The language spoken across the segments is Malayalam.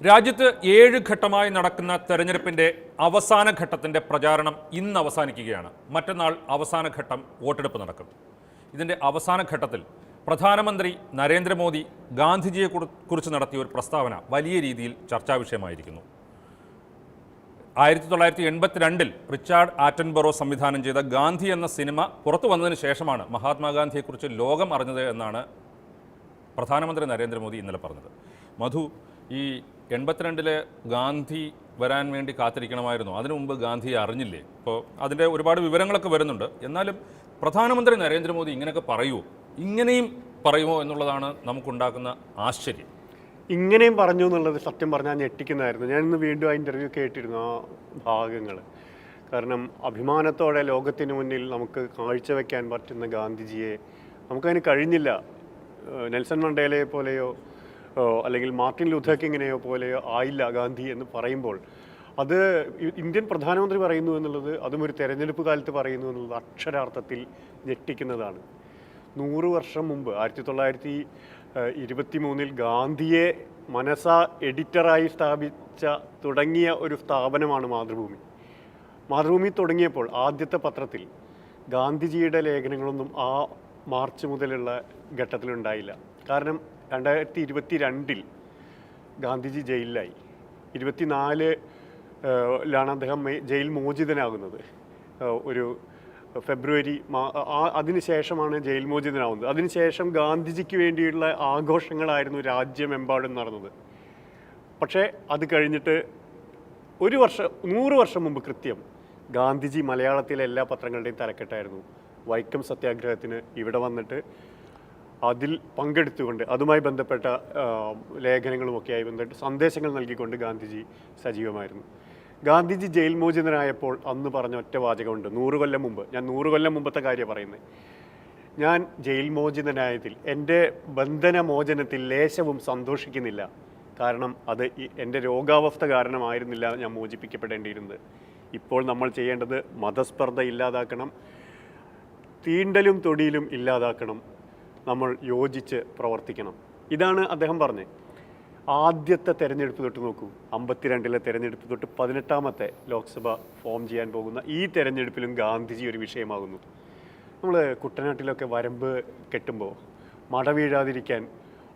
രാജ്യത്ത് 7 ഘട്ടമായി നടക്കുന്ന തെരഞ്ഞെടുപ്പിന്റെ അവസാന ഘട്ടത്തിന്റെ പ്രചാരണം ഇന്ന് അവസാനിക്കുകയാണ്. മറ്റന്നാൾ അവസാന ഘട്ടം വോട്ടെടുപ്പ് നടക്കും. ഇതിന്റെ അവസാന ഘട്ടത്തിൽ പ്രധാനമന്ത്രി നരേന്ദ്രമോദി ഗാന്ധിജിയെക്കുറിച്ച് നടത്തിയ ഒരു പ്രസ്താവന വലിയ രീതിയിൽ ചർച്ചാ വിഷയമായിരിക്കുന്നു. 1982 റിച്ചാർഡ് ആറ്റൻബറോ സംവിധാനം ചെയ്ത ഗാന്ധി എന്ന സിനിമ പുറത്തു വന്നതിന് ശേഷമാണ് മഹാത്മാഗാന്ധിയെക്കുറിച്ച് ലോകം അറിഞ്ഞത് എന്നാണ് പ്രധാനമന്ത്രി നരേന്ദ്രമോദി ഇന്നലെ പറഞ്ഞത്. മധു, ഈ 82 ഗാന്ധി വരാൻ വേണ്ടി കാത്തിരിക്കണമായിരുന്നു. അതിനു മുമ്പ് ഗാന്ധിയെ അറിഞ്ഞില്ലേ? ഇപ്പോൾ അതിൻ്റെ ഒരുപാട് വിവരങ്ങളൊക്കെ വരുന്നുണ്ട്. എന്നാലും പ്രധാനമന്ത്രി നരേന്ദ്രമോദി ഇങ്ങനെയൊക്കെ പറയുമോ, ഇങ്ങനെയും പറയുമോ എന്നുള്ളതാണ് നമുക്കുണ്ടാക്കുന്ന ആശ്ചര്യം. ഇങ്ങനെയും പറഞ്ഞു എന്നുള്ളത് സത്യം പറഞ്ഞാൽ ഞെട്ടിക്കുന്നതായിരുന്നു. ഞാനിന്ന് വീണ്ടും ആ ഇൻ്റർവ്യൂ കേട്ടിരുന്നു, ആ ഭാഗങ്ങൾ. കാരണം അഭിമാനത്തോടെ ലോകത്തിന് മുന്നിൽ നമുക്ക് കാഴ്ചവെക്കാൻ പറ്റുന്ന ഗാന്ധിജിയെ നമുക്കതിന് കഴിഞ്ഞില്ല. നെൽസൺ മണ്ടേലയെ പോലെയോ അല്ലെങ്കിൽ മാർട്ടിൻ ലൂഥർ കിങ്ങിനെയോ പോലെയോ ആയില്ല ഗാന്ധി എന്ന് പറയുമ്പോൾ, അത് ഇന്ത്യൻ പ്രധാനമന്ത്രി പറയുന്നു എന്നുള്ളത്, അതും ഒരു തെരഞ്ഞെടുപ്പ് കാലത്ത് പറയുന്നു എന്നുള്ളത് അക്ഷരാർത്ഥത്തിൽ ഞെട്ടിക്കുന്നതാണ്. 100 വർഷം മുമ്പ് 1923 ഗാന്ധിയെ മനസാ എഡിറ്ററായി തുടങ്ങിയ ഒരു സ്ഥാപനമാണ് മാതൃഭൂമി. മാതൃഭൂമി തുടങ്ങിയപ്പോൾ ആദ്യത്തെ പത്രത്തിൽ ഗാന്ധിജിയുടെ ലേഖനങ്ങളൊന്നും ആ മാർച്ച് മുതലുള്ള ഘട്ടത്തിലുണ്ടായില്ല. കാരണം 2022 ഗാന്ധിജി ജയിലിലായി. 24 അദ്ദേഹം ജയിൽ മോചിതനാകുന്നത്. ഒരു ഫെബ്രുവരി അതിനുശേഷമാണ് ജയിൽ മോചിതനാവുന്നത്. അതിനുശേഷം ഗാന്ധിജിക്ക് വേണ്ടിയുള്ള ആഘോഷങ്ങളായിരുന്നു രാജ്യമെമ്പാടും നടന്നത്. പക്ഷേ അത് കഴിഞ്ഞിട്ട് 100 വർഷം മുമ്പ് കൃത്യം ഗാന്ധിജി മലയാളത്തിലെ എല്ലാ പത്രങ്ങളുടെയും തലക്കെട്ടായിരുന്നു. വൈക്കം സത്യാഗ്രഹത്തിന് ഇവിടെ വന്നിട്ട് അതിൽ പങ്കെടുത്തുകൊണ്ട് അതുമായി ബന്ധപ്പെട്ട ലേഖനങ്ങളുമൊക്കെയായി ബന്ധപ്പെട്ട് സന്ദേശങ്ങൾ നൽകിക്കൊണ്ട് ഗാന്ധിജി സജീവമായിരുന്നു. ഗാന്ധിജി ജയിൽ മോചിതനായപ്പോൾ അന്ന് പറഞ്ഞ ഒറ്റ വാചകമുണ്ട്. 100 കൊല്ലം മുമ്പ്, ഞാൻ 100 കൊല്ലം മുമ്പത്തെ കാര്യം പറയുന്നത്, ഞാൻ ജയിൽ മോചിതനായതിൽ, എൻ്റെ ബന്ധനമോചനത്തിൽ ലേശവും സന്തോഷിക്കുന്നില്ല. കാരണം അത് എൻ്റെ രോഗാവസ്ഥ കാരണമായിരുന്നില്ല ഞാൻ മോചിപ്പിക്കപ്പെടേണ്ടിയിരുന്നത്. ഇപ്പോൾ നമ്മൾ ചെയ്യേണ്ടത് മതസ്പർദ്ധ ഇല്ലാതാക്കണം, തീണ്ടലും തൊടിയിലും ഇല്ലാതാക്കണം, നമ്മൾ യോജിച്ച് പ്രവർത്തിക്കണം. ഇതാണ് അദ്ദേഹം പറഞ്ഞത്. ആദ്യത്തെ തെരഞ്ഞെടുപ്പ് തൊട്ട് നോക്കൂ, 52 തെരഞ്ഞെടുപ്പ് തൊട്ട് 18ാമത്തെ ലോക്സഭ ഫോം ചെയ്യാൻ പോകുന്ന ഈ തെരഞ്ഞെടുപ്പിലും ഗാന്ധിജി ഒരു വിഷയമാകുന്നു. നമ്മൾ കുട്ടനാട്ടിലൊക്കെ വരമ്പ് കെട്ടുമ്പോൾ മട വീഴാതിരിക്കാൻ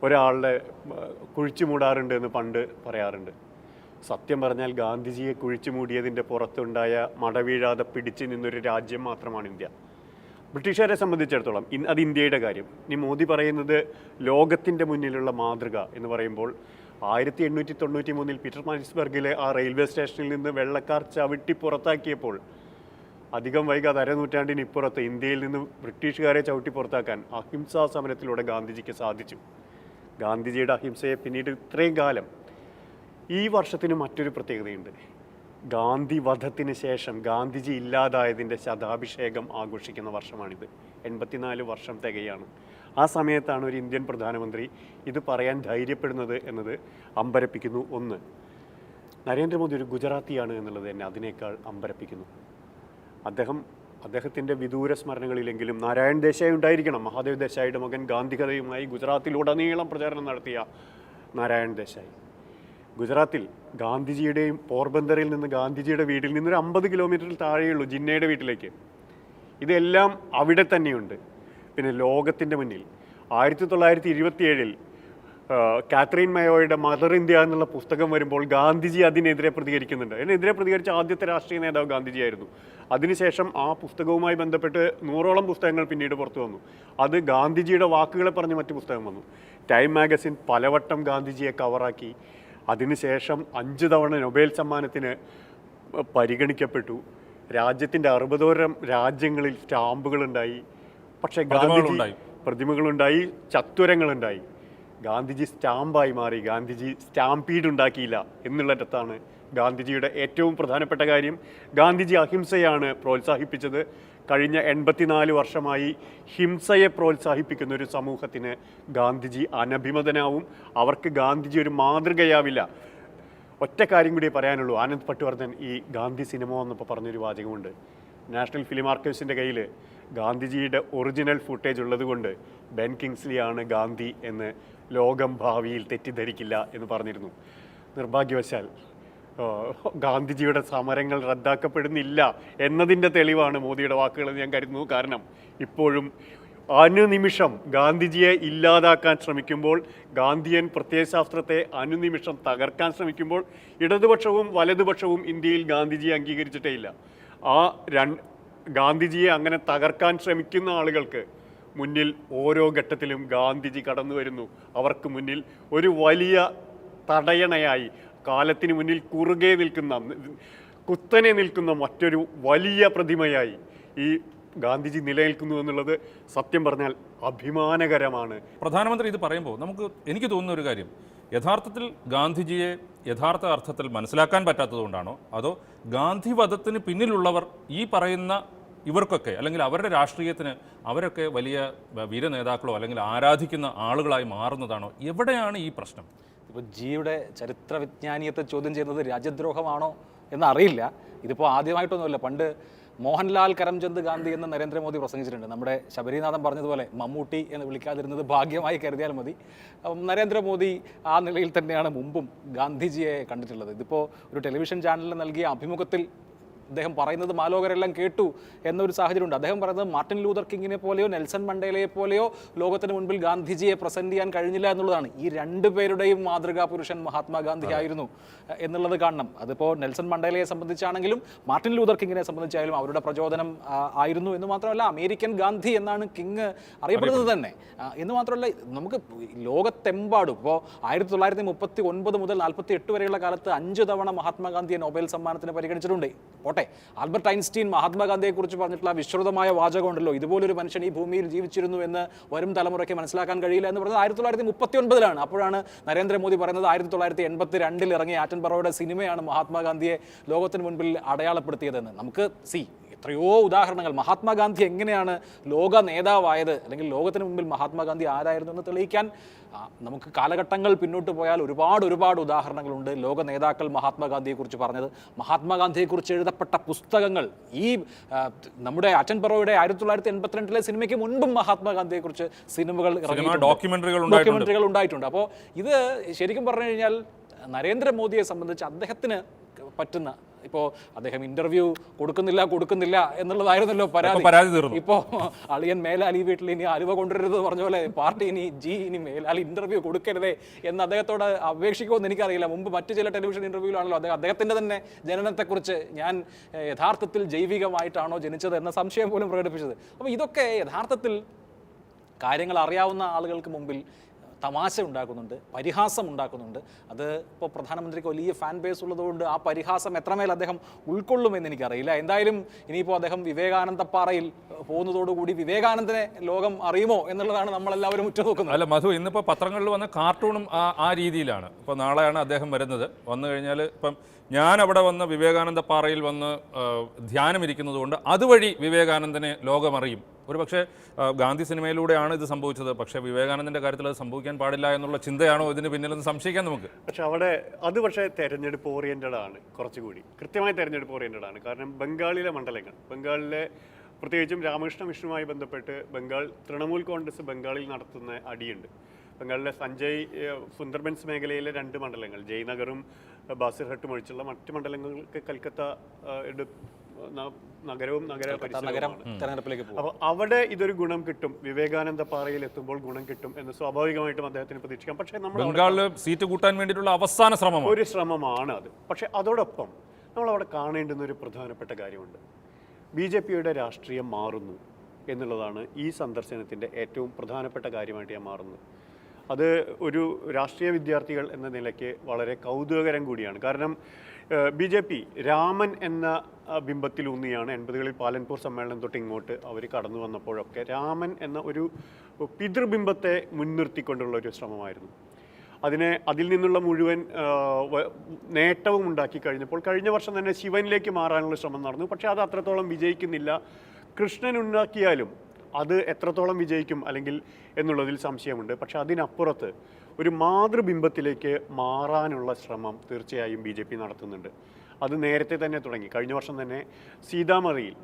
ഒരാളുടെ കുഴിച്ചു മൂടാറുണ്ട് എന്ന് പണ്ട് പറയാറുണ്ട്. സത്യം പറഞ്ഞാൽ ഗാന്ധിജിയെ കുഴിച്ചു മൂടിയതിൻ്റെ പുറത്തുണ്ടായ മട വീഴാതെ പിടിച്ചു നിന്നൊരു രാജ്യം മാത്രമാണ് ഇന്ത്യ. ബ്രിട്ടീഷുകാരെ സംബന്ധിച്ചിടത്തോളം അത് ഇന്ത്യയുടെ കാര്യം. ഇനി മോദി പറയുന്നത് ലോകത്തിൻ്റെ മുന്നിലുള്ള മാതൃക എന്ന് പറയുമ്പോൾ, 1893 പീറ്റർ മാരിറ്റ്സ്ബർഗിലെ ആ റെയിൽവേ സ്റ്റേഷനിൽ നിന്ന് വെള്ളക്കാർ ചവിട്ടി പുറത്താക്കിയപ്പോൾ അധികം വൈകാതെ അരനൂറ്റാണ്ടിനിപ്പുറത്ത് ഇന്ത്യയിൽ നിന്ന് ബ്രിട്ടീഷുകാരെ ചവിട്ടി പുറത്താക്കാൻ അഹിംസാ സമരത്തിലൂടെ ഗാന്ധിജിക്ക് സാധിച്ചു. ഗാന്ധിജിയുടെ അഹിംസയെ പിന്നീട് ഇത്രയും കാലം. ഈ വർഷത്തിന് മറ്റൊരു പ്രത്യേകതയുണ്ട്. ഗാന്ധി വധത്തിന് ശേഷം ഗാന്ധിജി ഇല്ലാതായതിൻ്റെ ശതാഭിഷേകം ആഘോഷിക്കുന്ന വർഷമാണിത്. 84 വർഷം തികയാണ്. ആ സമയത്താണ് ഒരു ഇന്ത്യൻ പ്രധാനമന്ത്രി ഇത് പറയാൻ ധൈര്യപ്പെടുന്നത് എന്നത് അമ്പരപ്പിക്കുന്നു. ഒന്ന്, നരേന്ദ്രമോദി ഒരു ഗുജറാത്തിയാണ് എന്നുള്ളത് തന്നെ അതിനേക്കാൾ അമ്പരപ്പിക്കുന്നു. അദ്ദേഹത്തിൻ്റെ വിദൂര സ്മരണകളിലെങ്കിലും നാരായൺ ദേശായി ഉണ്ടായിരിക്കണം. മഹാദേവ് ദേശായിയുടെ മകൻ ഗാന്ധി കഥയുമായി ഗുജറാത്തിലുടനീളം പ്രചാരണം നടത്തിയ നാരായൺ ദേശായി. ഗുജറാത്തിൽ ഗാന്ധിജിയുടെയും പോർബന്തറിൽ നിന്ന് ഗാന്ധിജിയുടെ വീട്ടിൽ നിന്നൊരു 50 കിലോമീറ്ററിൽ താഴെയുള്ളൂ ജിന്നയുടെ വീട്ടിലേക്ക്. ഇതെല്ലാം അവിടെ തന്നെയുണ്ട്. പിന്നെ ലോകത്തിൻ്റെ മുന്നിൽ 1927 കാത്രീൻ മയോയുടെ മദർ ഇന്ത്യ എന്നുള്ള പുസ്തകം വരുമ്പോൾ ഗാന്ധിജി അതിനെതിരെ പ്രതികരിക്കുന്നുണ്ട്. അതിനെതിരെ പ്രതികരിച്ച ആദ്യത്തെ രാഷ്ട്രീയ നേതാവ് ഗാന്ധിജിയായിരുന്നു. അതിനുശേഷം ആ പുസ്തകവുമായി ബന്ധപ്പെട്ട് 100ഓളം പുസ്തകങ്ങൾ പിന്നീട് പുറത്തു വന്നു. അത് ഗാന്ധിജിയുടെ വാക്കുകളെ പറഞ്ഞ് മറ്റു പുസ്തകം വന്നു. ടൈം മാഗസിൻ പലവട്ടം ഗാന്ധിജിയെ കവറാക്കി. അതിനുശേഷം 5 തവണ നൊബേൽ സമ്മാനത്തിന് പരിഗണിക്കപ്പെട്ടു. രാജ്യത്തിൻ്റെ 60ഓരം രാജ്യങ്ങളിൽ സ്റ്റാമ്പുകളുണ്ടായി. പക്ഷേ ഗാന്ധിജി പ്രതിമകളുണ്ടായി, ചത്വരങ്ങളുണ്ടായി. ഗാന്ധിജി സ്റ്റാമ്പായി മാറി. ഗാന്ധിജി സ്റ്റാമ്പീഡ് ഉണ്ടാക്കിയില്ല എന്നുള്ളിടത്താണ് ഗാന്ധിജിയുടെ ഏറ്റവും പ്രധാനപ്പെട്ട കാര്യം. ഗാന്ധിജി അഹിംസയാണ് പ്രോത്സാഹിപ്പിച്ചത്. കഴിഞ്ഞ 84 വർഷമായി ഹിംസയെ പ്രോത്സാഹിപ്പിക്കുന്ന ഒരു സമൂഹത്തിന് ഗാന്ധിജി അനഭിമതനാവും. അവർക്ക് ഗാന്ധിജി ഒരു മാതൃകയാവില്ല. ഒറ്റ കാര്യം കൂടി പറയാനുള്ളൂ. ആനന്ദ് പട്വർദ്ധൻ ഈ ഗാന്ധി സിനിമ വന്നപ്പോൾ പറഞ്ഞൊരു വാചകമുണ്ട്. നാഷണൽ ഫിലിം ആർക്കൈവ്സിൻ്റെ കയ്യിൽ ഗാന്ധിജിയുടെ ഒറിജിനൽ ഫുട്ടേജ് ഉള്ളതുകൊണ്ട് ബെൻ കിങ്സ്ലിയാണ് ഗാന്ധി എന്ന് ലോകം ഭാവിയിൽ തെറ്റിദ്ധരിക്കില്ല എന്ന് പറഞ്ഞിരുന്നു. നിർഭാഗ്യവശാൽ ഗാന്ധിജിയുടെ സമരങ്ങൾ റദ്ദാക്കപ്പെടുന്നില്ല എന്നതിൻ്റെ തെളിവാണ് മോദിയുടെ വാക്കുകൾ ഞാൻ കരുതുന്നു. കാരണം ഇപ്പോഴും അനുനിമിഷം ഗാന്ധിജിയെ ഇല്ലാതാക്കാൻ ശ്രമിക്കുമ്പോൾ, ഗാന്ധിയൻ പ്രത്യയശാസ്ത്രത്തെ അനുനിമിഷം തകർക്കാൻ ശ്രമിക്കുമ്പോൾ ഇടതുപക്ഷവും വലതുപക്ഷവും ഇന്ത്യയിൽ ഗാന്ധിജിയെ അംഗീകരിച്ചിട്ടേ ഇല്ല. ആ ഗാന്ധിജിയെ അങ്ങനെ തകർക്കാൻ ശ്രമിക്കുന്ന ആളുകൾക്ക് മുന്നിൽ ഓരോ ഘട്ടത്തിലും ഗാന്ധിജി കടന്നു വരുന്നു. അവർക്ക് മുന്നിൽ ഒരു വലിയ തടയണയായി, കാലത്തിന് മുന്നിൽ കുറുകെ നിൽക്കുന്ന, കുത്തനെ നിൽക്കുന്ന മറ്റൊരു വലിയ പ്രതിമയായി ഈ ഗാന്ധിജി നിലനിൽക്കുന്നു എന്നുള്ളത് സത്യം പറഞ്ഞാൽ അഭിമാനകരമാണ്. പ്രധാനമന്ത്രി ഇത് പറയുമ്പോൾ എനിക്ക് തോന്നുന്ന ഒരു കാര്യം, യഥാർത്ഥത്തിൽ ഗാന്ധിജിയെ യഥാർത്ഥ അർത്ഥത്തിൽ മനസ്സിലാക്കാൻ പറ്റാത്തതുകൊണ്ടാണോ, അതോ ഗാന്ധിവധത്തിന് പിന്നിലുള്ളവർ ഈ പറയുന്ന ഇവർക്കൊക്കെ, അല്ലെങ്കിൽ അവരുടെ രാഷ്ട്രീയത്തിന് അവരൊക്കെ വലിയ വീര നേതാക്കളോ അല്ലെങ്കിൽ ആരാധിക്കുന്ന ആളുകളായി മാറുന്നതാണോ? എവിടെയാണ് ഈ പ്രശ്നം? ഇപ്പോൾ ജിയുടെ ചരിത്ര വിജ്ഞാനീയത്തെ ചോദ്യം ചെയ്യുന്നത് രാജ്യദ്രോഹമാണോ എന്നറിയില്ല. ഇതിപ്പോൾ ആദ്യമായിട്ടൊന്നുമല്ല. പണ്ട് മോഹൻലാൽ കരംചന്ദ് ഗാന്ധി എന്ന് നരേന്ദ്രമോദി പ്രസംഗിച്ചിട്ടുണ്ട്. നമ്മുടെ ശബരിനാഥൻ പറഞ്ഞതുപോലെ മമ്മൂട്ടി എന്ന് വിളിക്കാതിരുന്നത് ഭാഗ്യമായി കരുതിയാൽ മതി. നരേന്ദ്രമോദി ആ നിലയിൽ തന്നെയാണ് മുമ്പും ഗാന്ധിജിയെ കണ്ടിട്ടുള്ളത്. ഇതിപ്പോൾ ഒരു ടെലിവിഷൻ ചാനലിൽ നൽകിയ അഭിമുഖത്തിൽ അദ്ദേഹം പറയുന്നത് മാലോകരെല്ലാം കേട്ടു എന്നൊരു സാഹചര്യമുണ്ട്. അദ്ദേഹം പറയുന്നത് മാർട്ടിൻ ലൂതർ കിങ്ങിനെ പോലെയോ നെൽസൺ മണ്ടേലയെ പോലെയോ ലോകത്തിന് മുൻപിൽ ഗാന്ധിജിയെ പ്രസന്റ് ചെയ്യാൻ കഴിഞ്ഞില്ല എന്നുള്ളതാണ്. ഈ രണ്ടുപേരുടെയും മാതൃകാ പുരുഷൻ മഹാത്മാഗാന്ധി ആയിരുന്നു എന്നുള്ളത് കാണണം. അതിപ്പോൾ നെൽസൺ മണ്ടേലയെ സംബന്ധിച്ചാണെങ്കിലും മാർട്ടിൻ ലൂതർ കിങ്ങിനെ സംബന്ധിച്ചായാലും അവരുടെ പ്രചോദനം ആയിരുന്നു എന്ന് മാത്രമല്ല, അമേരിക്കൻ ഗാന്ധി എന്നാണ് കിങ് അറിയപ്പെടുന്നത് തന്നെ. എന്ന് മാത്രമല്ല, നമുക്ക് ലോകത്തെമ്പാടും ഇപ്പോൾ 1939 മുതൽ 48 വരെയുള്ള കാലത്ത് 5 തവണ മഹാത്മാഗാന്ധിയെ നൊബേൽ സമ്മാനത്തിന് പരിഗണിച്ചിട്ടുണ്ട്. ആൽബർട്ട് ഐൻസ്റ്റീൻ മഹാത്മാഗാന്ധിയെക്കുറിച്ച് പറഞ്ഞിട്ടുള്ള വിശ്രുതമായ വാചകം ഉണ്ടല്ലോ, ഇതുപോലൊരു മനുഷ്യൻ ഈ ഭൂമിയിൽ ജീവിച്ചിരുന്നു എന്ന് വരും തലമുറയ്ക്ക് മനസ്സിലാക്കാൻ കഴിയില്ല എന്ന് പറഞ്ഞത് 1939 അപ്പോഴാണ് നരേന്ദ്രമോദി പറയുന്നത് 1982 ഇറങ്ങിയ ആറ്റൻബറോയുടെ സിനിമയാണ് മഹാത്മാഗാന്ധിയെ ലോകത്തിന് മുൻപിൽ അടയാളപ്പെടുത്തിയതെന്ന്. നമുക്ക് എത്രയോ ഉദാഹരണങ്ങൾ. മഹാത്മാഗാന്ധി എങ്ങനെയാണ് ലോക നേതാവായത്, അല്ലെങ്കിൽ ലോകത്തിന് മുമ്പിൽ മഹാത്മാഗാന്ധി ആരായിരുന്നു എന്ന് തെളിയിക്കാൻ നമുക്ക് കാലഘട്ടങ്ങൾ പിന്നോട്ട് പോയാൽ ഒരുപാട് ഉദാഹരണങ്ങളുണ്ട്. ലോക നേതാക്കൾ മഹാത്മാഗാന്ധിയെക്കുറിച്ച് പറഞ്ഞത്, മഹാത്മാഗാന്ധിയെക്കുറിച്ച് എഴുതപ്പെട്ട പുസ്തകങ്ങൾ. ഈ നമ്മുടെ ആറ്റൻബറോയുടെ 1982 സിനിമയ്ക്ക് മുൻപും മഹാത്മാഗാന്ധിയെക്കുറിച്ച് സിനിമകൾ, ഡോക്യുമെന്ററികൾ ഉണ്ടായിട്ടുണ്ട്. അപ്പോൾ ഇത് ശരിക്കും പറഞ്ഞു കഴിഞ്ഞാൽ നരേന്ദ്രമോദിയെ സംബന്ധിച്ച് അദ്ദേഹത്തിന് പറ്റുന്ന, ഇപ്പോൾ അദ്ദേഹം ഇന്റർവ്യൂ കൊടുക്കുന്നില്ല എന്നുള്ളതായിരുന്നല്ലോ പരാതി. ഇപ്പോൾ അളിയൻ മേലാലി വീട്ടിൽ ഇനി അലുവ കൊണ്ടുവരരുത് പറഞ്ഞ പോലെ പാർട്ടി ഇനി മേലാലി ഇന്റർവ്യൂ കൊടുക്കരുതേ എന്ന് അദ്ദേഹത്തോട് അപേക്ഷിക്കുമെന്ന് എനിക്കറിയില്ല. മുമ്പ് മറ്റു ചില ടെലിവിഷൻ ഇന്റർവ്യൂലാണല്ലോ അദ്ദേഹത്തിന്റെ തന്നെ ജനനത്തെക്കുറിച്ച് ഞാൻ യഥാർത്ഥത്തിൽ ജൈവികമായിട്ടാണോ ജനിച്ചത് എന്ന സംശയം പോലും പ്രകടിപ്പിച്ചത്. അപ്പോൾ ഇതൊക്കെ യഥാർത്ഥത്തിൽ കാര്യങ്ങൾ അറിയാവുന്ന ആളുകൾക്ക് മുമ്പിൽ തമാശ ഉണ്ടാക്കുന്നുണ്ട്, പരിഹാസം ഉണ്ടാക്കുന്നുണ്ട്. അത് ഇപ്പോൾ പ്രധാനമന്ത്രിക്ക് വലിയ ഫാൻ ബേസ് ഉള്ളതുകൊണ്ട് ആ പരിഹാസം എത്രമേൽ അദ്ദേഹം ഉൾക്കൊള്ളുമെന്ന് എനിക്കറിയില്ല. എന്തായാലും ഇനിയിപ്പോൾ അദ്ദേഹം വിവേകാനന്ദപ്പാറയിൽ പോകുന്നതോടുകൂടി വിവേകാനന്ദനെ ലോകം അറിയുമോ എന്നുള്ളതാണ് നമ്മളെല്ലാവരും ഉറ്റുനോക്കുന്നത്. അല്ല മധു, ഇന്നിപ്പോൾ പത്രങ്ങളിൽ വന്ന കാർട്ടൂണും ആ രീതിയിലാണ്. ഇപ്പോൾ നാളെയാണ് അദ്ദേഹം വരുന്നത്. വന്നു കഴിഞ്ഞാൽ ഇപ്പം ഞാൻ അവിടെ വന്ന് വിവേകാനന്ദപ്പാറയിൽ വന്ന് ധ്യാനമിരിക്കുന്നത് കൊണ്ട് അതുവഴി വിവേകാനന്ദനെ ലോകമറിയും. ഒരു പക്ഷേ ഗാന്ധി സിനിമയിലൂടെയാണ് ഇത് സംഭവിച്ചത്. പക്ഷേ വിവേകാനന്ദൻ്റെ കാര്യത്തിൽ അത് സംഭവിക്കാൻ പാടില്ല എന്നുള്ള ചിന്തയാണോ ഇതിന് പിന്നിലെന്ന് സംശയിക്കാൻ നമുക്ക്. പക്ഷേ തെരഞ്ഞെടുപ്പ് ഓറിയന്റഡ് ആണ്, കുറച്ചുകൂടി കൃത്യമായി തെരഞ്ഞെടുപ്പ് ഓറിയന്റഡ് ആണ്. കാരണം ബംഗാളിലെ മണ്ഡലങ്ങൾ, ബംഗാളിലെ പ്രത്യേകിച്ചും രാമകൃഷ്ണ മിഷനുമായി ബന്ധപ്പെട്ട് ബംഗാൾ തൃണമൂൽ കോൺഗ്രസ് ബംഗാളിൽ നടത്തുന്ന അടിയുണ്ട്. ബംഗാളിലെ സുന്ദർബൻസ് മേഖലയിലെ 2 മണ്ഡലങ്ങൾ, ജയ്നഗറും ബാസിർഹട്ടും ഒഴിച്ചുള്ള മറ്റ് മണ്ഡലങ്ങൾക്ക് കൽക്കത്ത നഗരവും തെരഞ്ഞെടുപ്പിലേക്ക് പോകും. അപ്പോൾ അവിടെ ഇതൊരു ഗുണം കിട്ടും, വിവേകാനന്ദ പാറയിൽ എത്തുമ്പോൾ ഗുണം കിട്ടും എന്ന് സ്വാഭാവികമായിട്ടും അദ്ദേഹത്തിന് പ്രതീക്ഷിക്കാം. പക്ഷേ ബംഗാളിൽ സീറ്റ് കൂട്ടാൻ വേണ്ടിയിട്ടുള്ള അവസാന ശ്രമമാണ് അത്. പക്ഷേ അതോടൊപ്പം നമ്മളവിടെ കാണേണ്ടുന്ന ഒരു പ്രധാനപ്പെട്ട കാര്യമുണ്ട്. BJPയുടെ രാഷ്ട്രീയം മാറുന്നു എന്നുള്ളതാണ് ഈ സന്ദർശനത്തിൻ്റെ ഏറ്റവും പ്രധാനപ്പെട്ട കാര്യമായിട്ട് ഞാൻ മാറുന്നത്. അത് ഒരു രാഷ്ട്രീയ വിദ്യാർത്ഥികൾ എന്ന നിലയ്ക്ക് വളരെ കൗതുകകരം കൂടിയാണ്. കാരണം BJP രാമൻ എന്ന ബിംബത്തിലൂന്നിയാണ് 80കളിൽ പാലൻപൂർ സമ്മേളനം തൊട്ട് ഇങ്ങോട്ട് അവർ കടന്നു വന്നപ്പോഴൊക്കെ രാമൻ എന്ന ഒരു പിതൃബിംബത്തെ മുൻനിർത്തിക്കൊണ്ടുള്ള ഒരു ശ്രമമായിരുന്നു. അതിൽ നിന്നുള്ള മുഴുവൻ നേട്ടവും ഉണ്ടാക്കി കഴിഞ്ഞപ്പോൾ കഴിഞ്ഞ വർഷം തന്നെ ശിവനിലേക്ക് മാറാനുള്ള ശ്രമം നടന്നു. പക്ഷേ അത് അത്രത്തോളം വിജയിക്കുന്നില്ല. കൃഷ്ണൻ ഉണ്ടാക്കിയാലും അത് എത്രത്തോളം വിജയിക്കും അല്ലെങ്കിൽ എന്നുള്ളതിൽ സംശയമുണ്ട്. പക്ഷെ അതിനപ്പുറത്ത് ഒരു മാതൃബിംബത്തിലേക്ക് മാറാനുള്ള ശ്രമം തീർച്ചയായും BJP നടത്തുന്നുണ്ട്. അത് നേരത്തെ തന്നെ തുടങ്ങി. കഴിഞ്ഞ വർഷം തന്നെ സീതാമതിയിൽ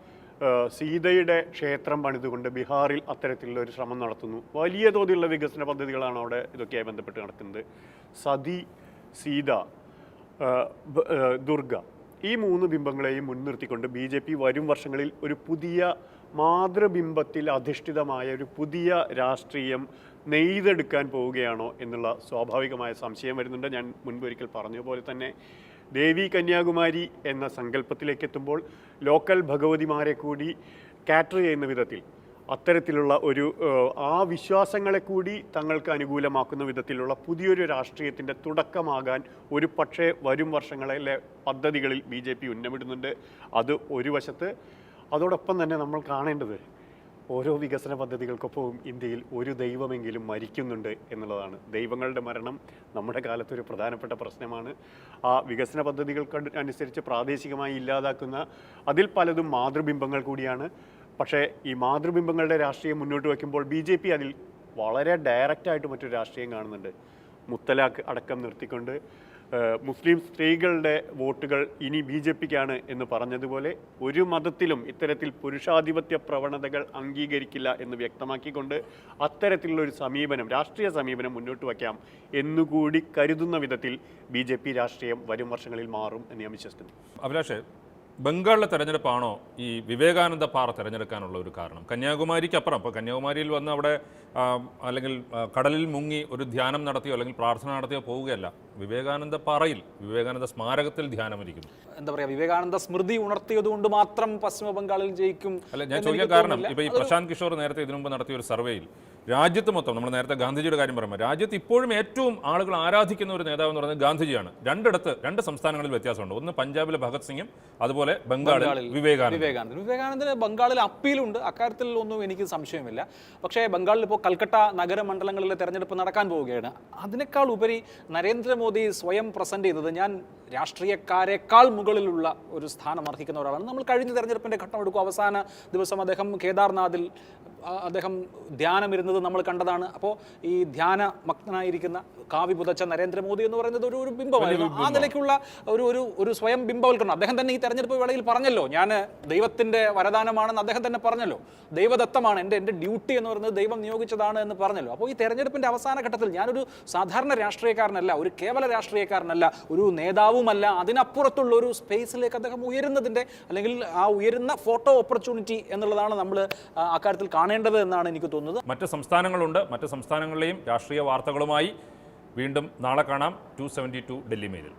സീതയുടെ ക്ഷേത്രം പണിതുകൊണ്ട് ബീഹാറിൽ അത്തരത്തിലുള്ള ഒരു ശ്രമം നടത്തുന്നു. വലിയ തോതിലുള്ള വികസന പദ്ധതികളാണ് അവിടെ ഇതൊക്കെയായി ബന്ധപ്പെട്ട് നടക്കുന്നത്. സതി, സീത, ദുർഗ, ഈ 3 ബിംബങ്ങളെയും മുൻനിർത്തിക്കൊണ്ട് BJP വരും വർഷങ്ങളിൽ ഒരു പുതിയ മാതൃബിംബത്തിൽ അധിഷ്ഠിതമായ ഒരു പുതിയ രാഷ്ട്രീയം നെയ്തെടുക്കാൻ പോവുകയാണോ എന്നുള്ള സ്വാഭാവികമായ സംശയം വരുന്നുണ്ട്. ഞാൻ മുൻപൊരിക്കൽ പറഞ്ഞ പോലെ തന്നെ ദേവി കന്യാകുമാരി എന്ന സങ്കല്പത്തിലേക്ക് എത്തുമ്പോൾ ലോക്കൽ ഭഗവതിമാരെ കൂടി കാറ്റർ ചെയ്യുന്ന വിധത്തിൽ അത്തരത്തിലുള്ള ഒരു ആ വിശ്വാസങ്ങളെ കൂടി തങ്ങൾക്ക് അനുകൂലമാക്കുന്ന വിധത്തിലുള്ള പുതിയൊരു രാഷ്ട്രീയത്തിൻ്റെ തുടക്കമാകാൻ ഒരു പക്ഷേ വരും വർഷങ്ങളിലെ പദ്ധതികളിൽ BJP ഉന്നമിടുന്നുണ്ട്. അത് ഒരു വശത്ത്. അതോടൊപ്പം തന്നെ നമ്മൾ കാണേണ്ടത് ഓരോ വികസന പദ്ധതികൾക്കൊപ്പവും ഇന്ത്യയിൽ ഒരു ദൈവമെങ്കിലും മരിക്കുന്നുണ്ട് എന്നുള്ളതാണ്. ദൈവങ്ങളുടെ മരണം നമ്മുടെ കാലത്തൊരു പ്രധാനപ്പെട്ട പ്രശ്നമാണ്. ആ വികസന പദ്ധതികൾക്ക് അനുസരിച്ച് പ്രാദേശികമായി ഇല്ലാതാക്കുന്ന അതിൽ പലതും മാതൃബിംബങ്ങൾ കൂടിയാണ്. പക്ഷേ ഈ മാതൃബിംബങ്ങളുടെ രാഷ്ട്രീയം മുന്നോട്ട് വയ്ക്കുമ്പോൾ BJP അതിൽ വളരെ ഡയറക്റ്റായിട്ട് മറ്റൊരു രാഷ്ട്രീയം കാണുന്നുണ്ട്. മുത്തലാഖ് അടക്കം നിർത്തിക്കൊണ്ട് മുസ്ലിം സ്ത്രീകളുടെ വോട്ടുകൾ ഇനി BJPക്കാണ് എന്ന് പറഞ്ഞതുപോലെ ഒരു മതത്തിലും ഇത്തരത്തിൽ പുരുഷാധിപത്യ പ്രവണതകൾ അംഗീകരിക്കില്ല എന്ന് വ്യക്തമാക്കിക്കൊണ്ട് അത്തരത്തിലുള്ള ഒരു സമീപനം, രാഷ്ട്രീയ സമീപനം മുന്നോട്ട് വയ്ക്കാം എന്നുകൂടി കരുതുന്ന വിധത്തിൽ BJP രാഷ്ട്രീയം വരും വർഷങ്ങളിൽ മാറും എന്ന് ഞാൻ വിശ്വസിക്കുന്നു. അഭിലാഷ്, ബംഗാളിലെ തെരഞ്ഞെടുപ്പാണോ ഈ വിവേകാനന്ദ പാറ തിരഞ്ഞെടുക്കാനുള്ള ഒരു കാരണം? കന്യാകുമാരിക്കപ്പുറം, ഇപ്പോൾ കന്യാകുമാരിയിൽ വന്ന് അവിടെ അല്ലെങ്കിൽ കടലിൽ മുങ്ങി ഒരു ധ്യാനം നടത്തിയോ അല്ലെങ്കിൽ പ്രാർത്ഥന നടത്തിയോ പോവുകയല്ല. വിവേകാനന്ദ പാറയിൽ, വിവേകാനന്ദ സ്മാരകത്തിൽ ധ്യാനമിരിക്കുന്നു. എന്താ പറയുക, വിവേകാനന്ദ സ്മൃതി ഉണർത്തിയതുകൊണ്ട് മാത്രം പശ്ചിമ ബംഗാളിൽ ജയിക്കും. അല്ല, ഞാൻ ചോദിക്കാൻ കാരണം ഇപ്പോൾ ഈ പ്രശാന്ത് കിഷോർ നേരത്തെ ഇതിനു മുമ്പ് നടത്തിയ ഒരു സർവേയിൽ രാജ്യത്ത് മൊത്തം, നമ്മൾ നേരത്തെ ഗാന്ധിജിയുടെ കാര്യം പറയുമ്പോൾ രാജ്യത്ത് ഇപ്പോഴും ഏറ്റവും ആളുകൾ ആരാധിക്കുന്ന ഒരു നേതാവ് എന്ന് പറയുന്നത് ഗാന്ധിജിയാണ്. രണ്ട് സംസ്ഥാനങ്ങളിൽ വ്യത്യാസമുണ്ട്. ഒന്ന് പഞ്ചാബിലെ ഭഗത് സിംഗും അതുപോലെ ബംഗാളിൽ വിവേകാനന്ദന് ബംഗാളിൽ അപ്പീലുണ്ട്. അക്കാര്യത്തിൽ ഒന്നും എനിക്ക് സംശയമില്ല. പക്ഷേ ബംഗാളിൽ ഇപ്പോൾ കൽക്കട്ട നഗരമണ്ഡലങ്ങളിലെ തെരഞ്ഞെടുപ്പ് നടക്കാൻ പോവുകയാണ്. അതിനേക്കാൾ ഉപരി നരേന്ദ്രമോദി സ്വയം പ്രസന്റ് ചെയ്യുന്നത് ഞാൻ രാഷ്ട്രീയക്കാരെക്കാൾ മുകളിലുള്ള ഒരു സ്ഥാനം അർഹിക്കുന്ന ഒരാളാണ്. നമ്മൾ കഴിഞ്ഞ തെരഞ്ഞെടുപ്പിൻ്റെ ഘട്ടം എടുക്കും. അവസാന ദിവസം അദ്ദേഹം കേദാർനാഥിൽ അദ്ദേഹം ധ്യാനമിരുന്നത് നമ്മൾ കണ്ടതാണ്. അപ്പോൾ ഈ ധ്യാനമഗ്നായിരിക്കുന്ന കാവി പുതച്ച നരേന്ദ്രമോദി എന്ന് പറയുന്നത് ഒരു ബിംബമായിരുന്നു. ആ നിലയ്ക്കുള്ള ഒരു സ്വയം ബിംബവൽക്കരണം അദ്ദേഹം തന്നെ ഈ തെരഞ്ഞെടുപ്പ് വേളയിൽ പറഞ്ഞല്ലോ. ഞാൻ ദൈവത്തിൻ്റെ വരദാനമാണെന്ന് അദ്ദേഹം തന്നെ പറഞ്ഞല്ലോ. ദൈവദത്തമാണ്, എൻ്റെ ഡ്യൂട്ടി എന്ന് പറയുന്നത് ദൈവം നിയോഗിച്ചതാണ് എന്ന് പറഞ്ഞല്ലോ. അപ്പോൾ ഈ തെരഞ്ഞെടുപ്പിൻ്റെ അവസാന ഘട്ടത്തിൽ ഞാനൊരു സാധാരണ രാഷ്ട്രീയക്കാരനല്ല, ഒരു കേവല രാഷ്ട്രീയക്കാരനല്ല, ഒരു നേതാവുമല്ല, അതിനപ്പുറത്തുള്ള ഒരു സ്പേസിലേക്ക് അദ്ദേഹം ഉയരുന്നതിൻ്റെ അല്ലെങ്കിൽ ആ ഉയരുന്ന ഫോട്ടോ ഓപ്പർച്യൂണിറ്റി എന്നുള്ളതാണ് നമ്മൾ അക്കാര്യത്തിൽ കാണേണ്ടത് എന്നാണ് എനിക്ക് തോന്നുന്നത്. മറ്റ് സംസ്ഥാനങ്ങളുണ്ട്. മറ്റ് സംസ്ഥാനങ്ങളിലെയും രാഷ്ട്രീയ വാർത്തകളുമായി വീണ്ടും നാളെ കാണാം. 272 ഡൽഹി മെയിലിൽ.